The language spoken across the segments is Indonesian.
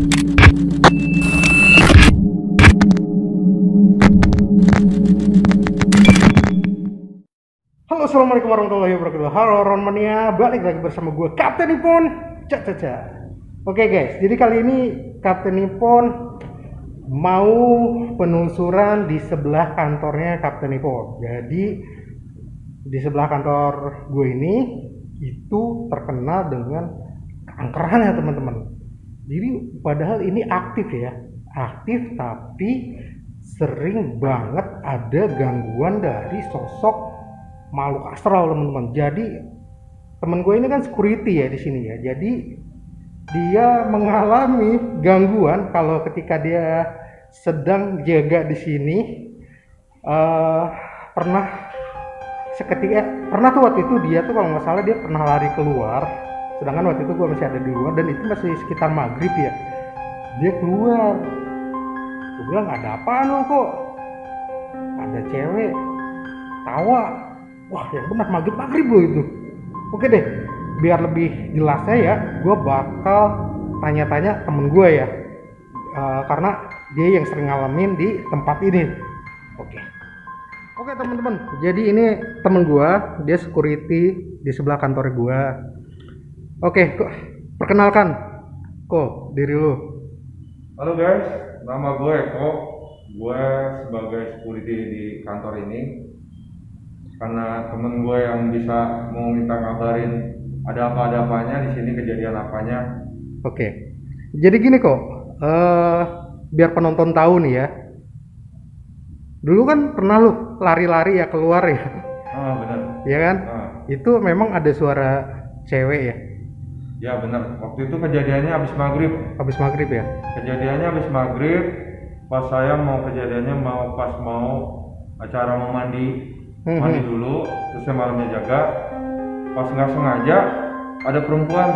Halo, assalamualaikum warahmatullahi wabarakatuh. Halo Ronmania, balik lagi bersama gue Kapten Nippon. Caca. Oke guys, jadi kali ini Kapten Nippon mau penelusuran di sebelah kantornya Kapten Nippon. Jadi di sebelah kantor gue ini itu terkenal dengan keangkeran ya teman-teman. Jadi padahal ini aktif ya, aktif tapi sering banget ada gangguan dari sosok makhluk astral teman-teman. Jadi temen gue ini kan security ya di sini ya. Jadi dia mengalami gangguan kalau ketika dia sedang jaga di sini. Pernah tuh waktu itu dia tuh kalau nggak salah dia pernah lari keluar. Sedangkan waktu itu gue masih ada di luar dan itu masih sekitar maghrib ya. Dia keluar. Gue bilang ada apaan lo kok? Ada cewek tawa. Wah yang benar maghrib loh itu. Oke deh, biar lebih jelasnya ya, gue bakal tanya-tanya temen gue ya, karena dia yang sering ngalamin di tempat ini. Oke teman-teman, jadi ini temen gue, dia security di sebelah kantor gue. Oke, kok perkenalkan kok diri lu. Halo guys, nama gue Eko. Gue sebagai security di kantor ini. Karena temen gue yang bisa mau minta ngabarin ada apanya di sini, kejadian apanya. Oke. Jadi gini kok, biar penonton tahu nih ya. Dulu kan pernah lu lari-lari ya keluar ya. Ah benar. Iya kan? Itu memang ada suara cewek ya. Ya benar. Waktu itu kejadiannya habis maghrib. Habis maghrib ya. Kejadiannya habis maghrib. Pas saya pas mau acara mau mandi dulu, terus saya malamnya jaga. Pas nggak sengaja ada perempuan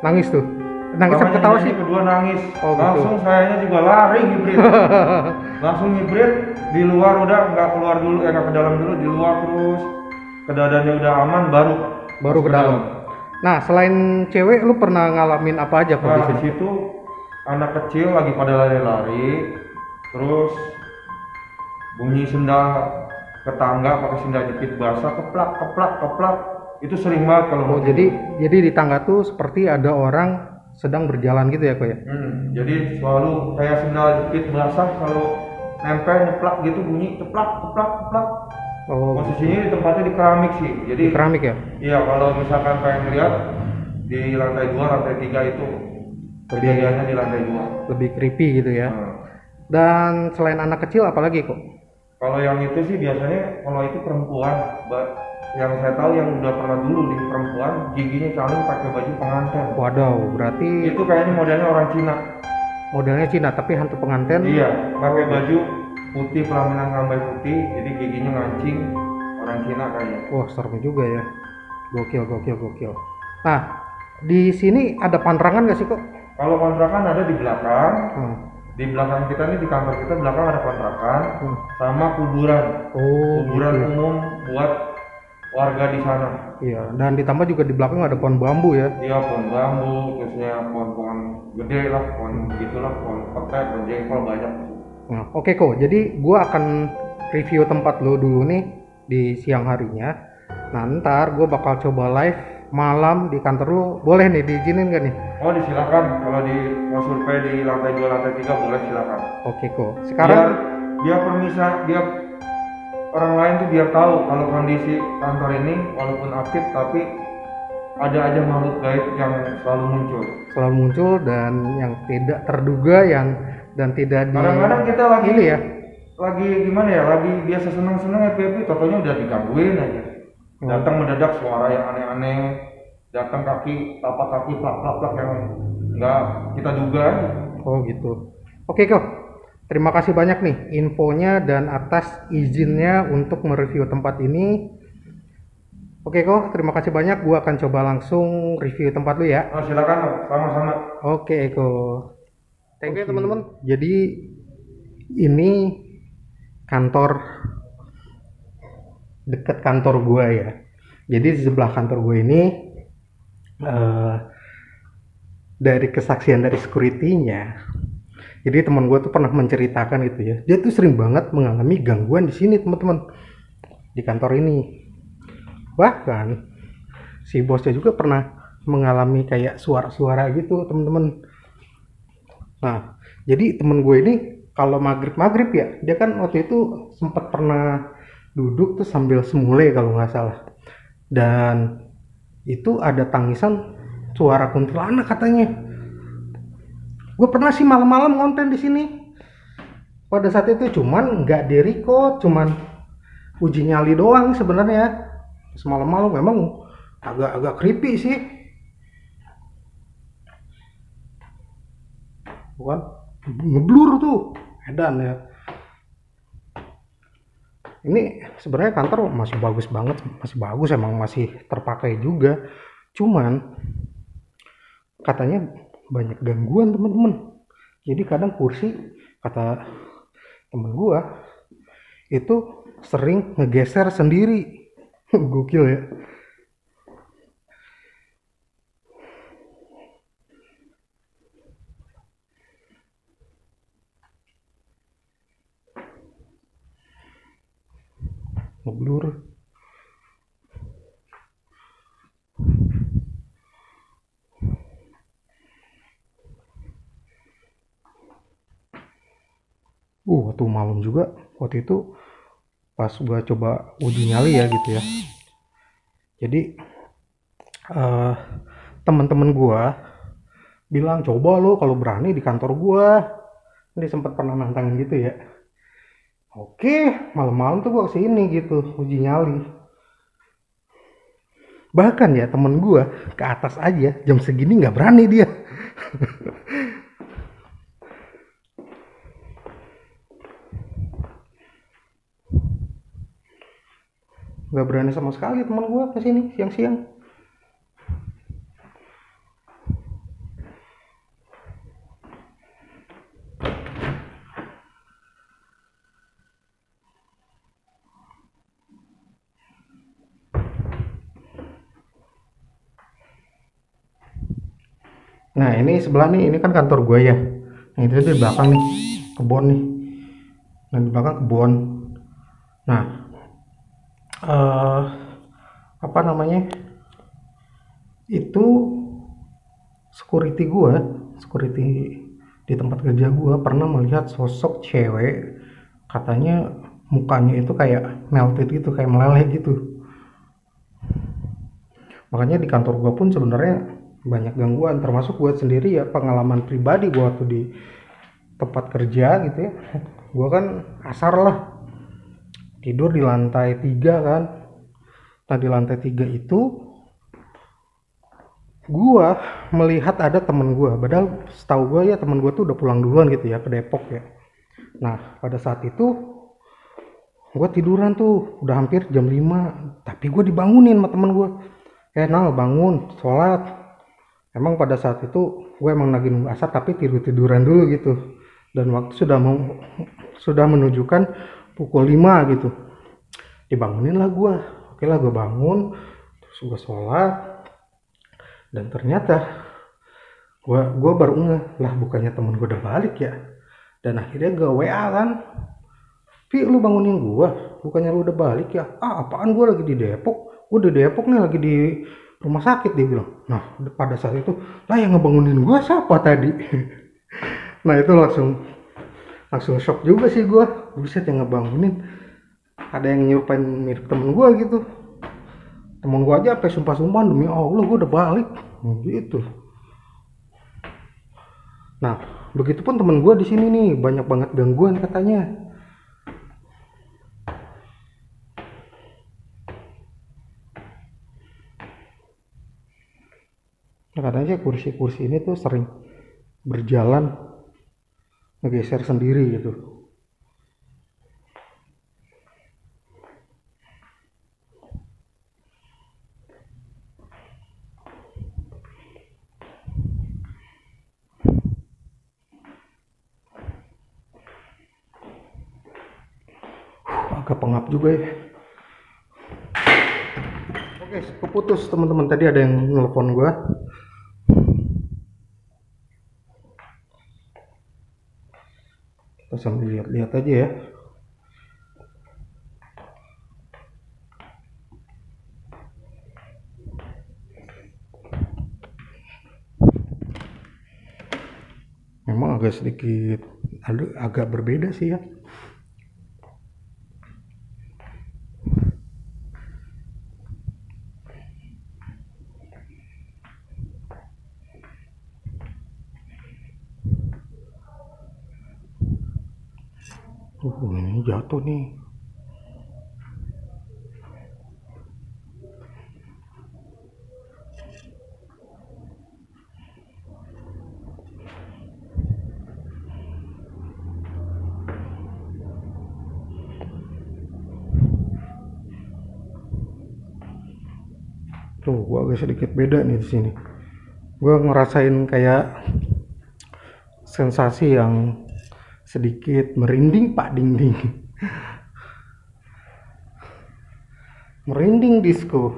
nangis tuh. Nangis apa ketawa sih? Kedua nangis. Oh, langsung gitu. sayanya juga lari hibrid. Langsung hibrid di luar, udah nggak keluar dulu, nggak ke dalam dulu, di luar terus. Keadaannya udah aman baru ke dalam. Nah selain cewek lu pernah ngalamin apa aja kok di situ? Anak kecil lagi pada lari-lari, terus bunyi sendal ke tangga pakai sendal jepit basah, keplak. Itu sering banget kalau jadi di tangga tuh seperti ada orang sedang berjalan gitu ya kok ya. Jadi selalu kayak sendal jepit basah kalau nempel nyeplak gitu bunyi keplak. Posisinya di tempatnya di keramik sih. Jadi di keramik ya? Iya, kalau misalkan pengen lihat di lantai 2, lantai 3 itu kejadiannya di lantai 2. Lebih creepy gitu ya. Dan selain anak kecil apalagi kok? Kalau yang itu sih biasanya kalau itu perempuan, yang saya tahu yang udah pernah dulu di perempuan giginya calung pakai baju pengantin. Waduh, berarti itu kayaknya modelnya orang Cina. Modelnya Cina tapi hantu pengantin. Iya, pakai baju putih, pelaminan rambai putih, jadi giginya ngancing, orang Cina kayaknya. Wah, serem juga ya. Gokil. Nah, di sini ada panrangan nggak sih kok? Kalau kontrakan ada di belakang. Di belakang kita nih, di kantor kita belakang ada kontrakan sama kuburan. Kuburan gitu. Umum buat warga di sana. Iya, dan ditambah juga di belakang ada pohon bambu ya. Iya, pohon bambu, terusnya pohon gede lah, pohon begitulah, pohon petai, pohon jengkol banyak. Nah, oke kok. Jadi gua akan review tempat lo dulu nih di siang harinya. Nah, ntar gua bakal coba live malam di kantor lu. Boleh nih, diizinin gak nih? Oh, disilakan. Kalau mau survei di lantai 2, lantai 3 boleh, silakan. Oke kok. Sekarang biar orang lain tuh biar tahu kalau kondisi kantor ini walaupun aktif tapi ada aja makhluk gaib yang selalu muncul dan yang tidak terduga, dan tidak kadang-kadang kita lagi ini ya. Lagi gimana ya? Lagi biasa senang-senang happy, totalnya udah digangguin aja. Datang mendadak suara yang aneh-aneh, datang tapak kaki plak yang nggak kita duga. Oh gitu. Oke kok, terima kasih banyak nih infonya dan atas izinnya untuk mereview tempat ini. Oke kok, terima kasih banyak. Gua akan coba langsung review tempat lu ya. Oh silakan, sama-sama. Oke Eko. Oke teman-teman, jadi ini kantor dekat kantor gue ya. Jadi di sebelah kantor gue ini dari kesaksian dari security-nya, jadi teman gue tuh pernah menceritakan gitu ya, dia tuh sering banget mengalami gangguan di sini teman-teman, di kantor ini. Bahkan si bosnya juga pernah mengalami kayak suara-suara gitu teman-teman. Nah, jadi temen gue ini kalau maghrib ya, dia kan waktu itu sempat pernah duduk tuh sambil semule kalau nggak salah. Dan itu ada tangisan suara kuntilanak katanya. Gue pernah sih malam-malam konten di sini. Pada saat itu cuman nggak di record, cuman uji nyali doang sebenarnya. Semalam-malam memang agak creepy sih. Bukan ngeblur tuh edan ya. Ini sebenarnya kantor masih bagus banget, masih bagus, emang masih terpakai juga, cuman katanya banyak gangguan teman-teman. Jadi kadang kursi, kata temen gua, itu sering ngegeser sendiri. Gokil ya. Ngeblur. Waktu malam juga, waktu itu pas gua coba uji nyali ya gitu ya. Jadi teman-teman gua bilang, coba lo kalau berani di kantor gua. Ini sempat pernah nantangin gitu ya. Oke, malam-malam tuh gua kesini gitu, uji nyali. Bahkan ya temen gua ke atas aja jam segini nggak berani dia. Nggak berani sama sekali temen gua kesini siang-siang. Nah ini sebelah nih, ini kan kantor gue ya. Nah itu di belakang nih, kebun nih. Nah di belakang kebun. Nah apa namanya? Itu security di tempat kerja gue pernah melihat sosok cewek, katanya mukanya itu kayak melted gitu, kayak meleleh gitu. Makanya di kantor gue pun sebenarnya banyak gangguan, termasuk gue sendiri ya, pengalaman pribadi gue waktu di tempat kerja gitu ya. Gue kan asar lah, tidur di lantai 3 kan. Nah di lantai 3 itu gue melihat ada temen gue, padahal setahu gue ya temen gue tuh udah pulang duluan gitu ya ke Depok ya. Nah pada saat itu gue tiduran tuh udah hampir jam 5, tapi gue dibangunin sama temen gue. Nal bangun sholat. Emang pada saat itu gue emang lagi nunggu asar tapi tiduran dulu gitu. Dan waktu sudah menunjukkan pukul 5 gitu. Dibangunin lah gue. Oke lah gue bangun, terus gue sholat. Dan ternyata gue baru ngeh, lah bukannya temen gue udah balik ya. Dan akhirnya gue WA kan, Pi lu bangunin gue, bukannya lu udah balik ya? Apaan, gue lagi di Depok. Gue di Depok nih, lagi di rumah sakit, dia bilang. Nah pada saat itu lah yang ngebangunin gue siapa tadi? Nah itu langsung shock juga sih gue. Buset, yang ngebangunin ada yang nyerupain mirip temen gue gitu. Temen gue aja sampai sumpah-sumpah, demi Allah gue udah balik gitu. Nah begitupun temen gue di sini nih, banyak banget gangguan katanya. Nah, katanya kursi-kursi ini tuh sering berjalan ngegeser sendiri gitu. Agak pengap juga ya. Oke, keputus teman-teman, tadi ada yang nelpon gue. Kita sambil lihat-lihat aja ya. Memang agak sedikit agak berbeda sih ya. Ini jatuh nih. Tuh, gua agak sedikit beda nih di sini. Gua ngerasain kayak sensasi yang sedikit merinding pak dinding. Merinding disco.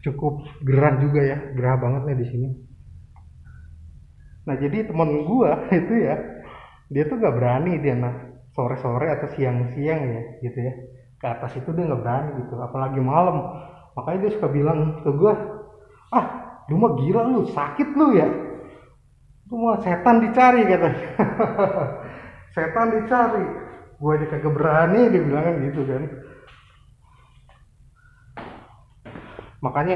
Cukup gerah juga ya, gerah banget nih di sini. Nah jadi temen gua itu ya, dia tuh nggak berani dia sore-sore atau siang-siang ya gitu ya, ke atas itu dia nggak berani gitu, apalagi malam. Makanya dia suka bilang ke gua, ah lu mah gila lu, sakit lu ya, lu mah setan dicari katanya. Setan dicari, gua aja kagak berani, dia bilang kan gitu kan. Makanya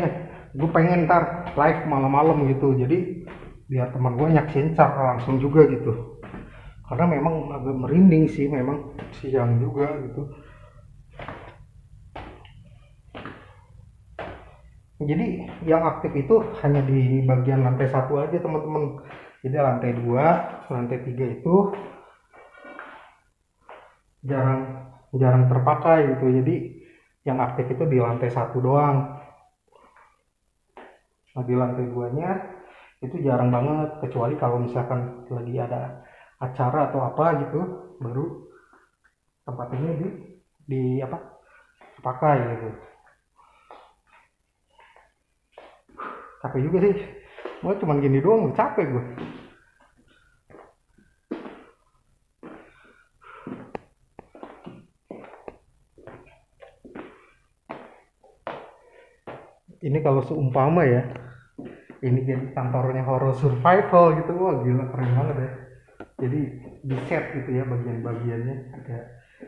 gue pengen ntar live malam-malam gitu, jadi biar teman gue nyaksin secara langsung juga gitu, karena memang agak merinding sih, memang siang juga gitu. Jadi yang aktif itu hanya di bagian lantai 1 aja teman-teman. Jadi lantai 2, lantai 3 itu jarang terpakai gitu. Jadi yang aktif itu di lantai 1 doang. Nah di lantai 2-nya itu jarang banget, kecuali kalau misalkan lagi ada acara atau apa gitu, baru tempat ini di apa pakai gitu. Capek juga sih, gue cuman gini doang capek gue. Ini kalau seumpama ya, ini jadi kantornya horror survival gitu, wah gila keren banget ya. Jadi di set gitu ya bagian-bagiannya,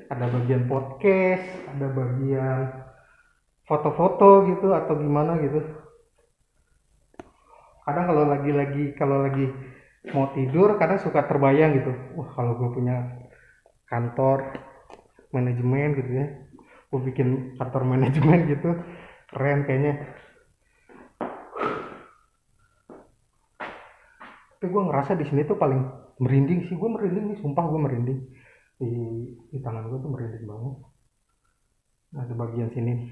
ada bagian podcast, ada bagian foto-foto gitu atau gimana gitu. Kadang kalau lagi mau tidur, kadang suka terbayang gitu, wah kalau gue punya kantor manajemen gitu ya, gue bikin kantor manajemen gitu, keren kayaknya. Tapi gue ngerasa di sini tuh paling merinding sih, gue merinding nih, sumpah gue merinding di tangan gue tuh merinding banget. Nah di bagian sini nih,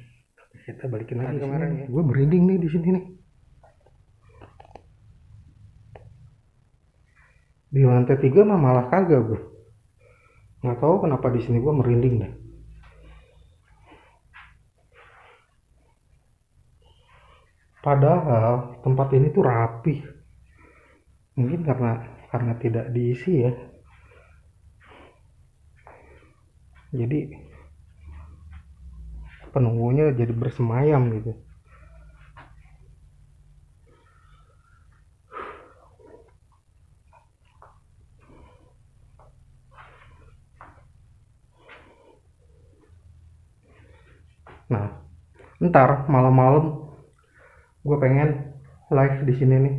kita balikin lagi kameranya. Gue merinding nih di sini nih. Di lantai 3 mah malah kagak gue. Nggak tahu kenapa di sini gue merinding deh. Padahal tempat ini tuh rapi. Mungkin karena tidak diisi ya. Jadi penunggunya jadi bersemayam gitu. Nah, ntar malam-malam gue pengen live di sini nih,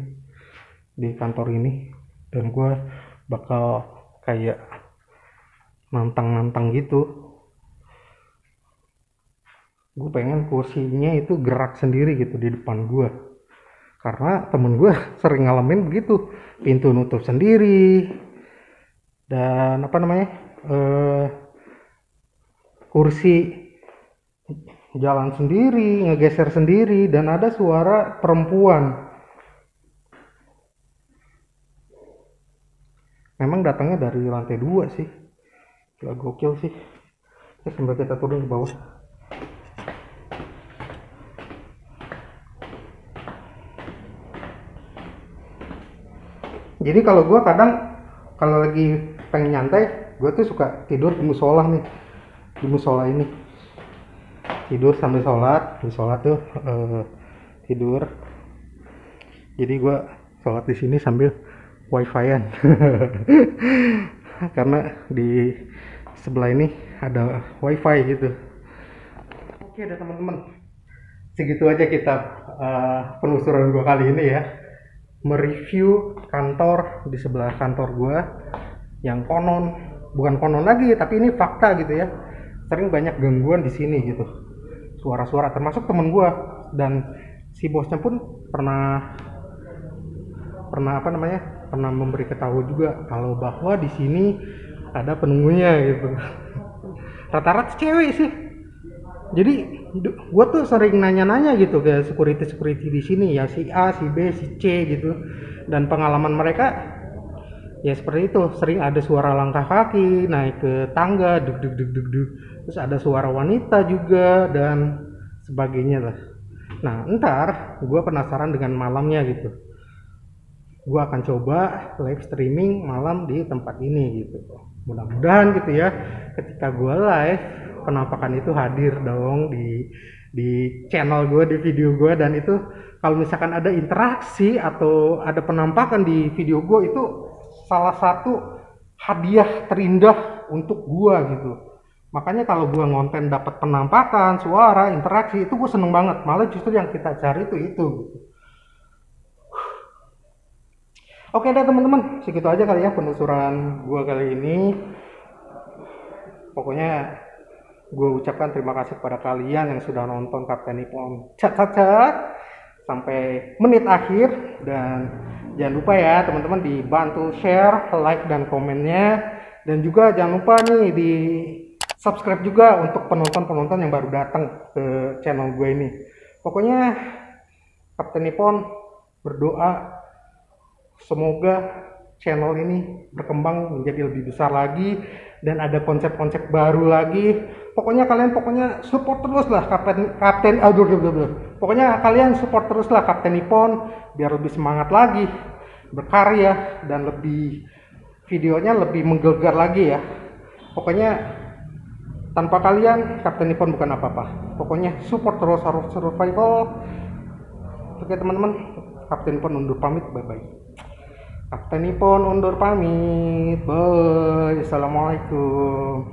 di kantor ini, dan gue bakal kayak nantang gitu. Gue pengen kursinya itu gerak sendiri gitu di depan gue, karena temen gue sering ngalamin begitu, pintu nutup sendiri dan apa namanya kursi jalan sendiri, ngegeser sendiri, dan ada suara perempuan. Memang datangnya dari lantai 2 sih. Gila gokil sih. Sampai kita turun ke bawah. Jadi kalau gue kadang kalau lagi pengen nyantai, gue tuh suka tidur di musola nih, di musola ini. Tidur sambil sholat, di sholat tuh tidur. Jadi gue sholat di sini sambil wifi-an. Karena di sebelah ini ada wifi gitu. Oke deh teman-teman, segitu aja kita penelusuran gue kali ini ya, mereview kantor di sebelah kantor gue yang bukan konon lagi tapi ini fakta gitu ya, sering banyak gangguan di sini gitu, suara-suara, termasuk temen gue, dan si bosnya pun pernah memberi ketahui juga kalau bahwa di sini ada penunggunya gitu. Rata-rata cewek sih. Jadi gue tuh sering nanya-nanya gitu ke security di sini ya, si A, si B, si C gitu. Dan pengalaman mereka ya seperti itu, sering ada suara langkah kaki naik ke tangga, duk. Terus ada suara wanita juga dan sebagainya lah. Nah, ntar gue penasaran dengan malamnya gitu. Gue akan coba live streaming malam di tempat ini gitu. Mudah-mudahan gitu ya, ketika gue live, penampakan itu hadir dong di channel gue, di video gue. Dan itu kalau misalkan ada interaksi atau ada penampakan di video gue, itu salah satu hadiah terindah untuk gue gitu. Makanya kalau gue ngonten dapat penampakan, suara, interaksi, itu gue seneng banget. Malah justru yang kita cari itu gitu. Oke deh teman-teman, segitu aja kali ya penelusuran gue kali ini. Pokoknya gue ucapkan terima kasih kepada kalian yang sudah nonton Kapten Nippon Cat sampai menit akhir. Dan jangan lupa ya teman-teman dibantu share, like, dan komennya. Dan juga jangan lupa nih di subscribe juga untuk penonton-penonton yang baru datang ke channel gue ini. Pokoknya Kapten Nippon berdoa semoga channel ini berkembang menjadi lebih besar lagi dan ada konsep-konsep baru lagi. Pokoknya kalian support terus lah Pokoknya kalian support terus lah Kapten Nippon biar lebih semangat lagi berkarya dan lebih videonya lebih menggelegar lagi ya. Pokoknya tanpa kalian Kapten Nippon bukan apa-apa. Pokoknya support terus, harus survival. Oke teman-teman, Kapten Nippon undur pamit, bye-bye. Kapten Nippon undur pamit. Bye. Assalamualaikum.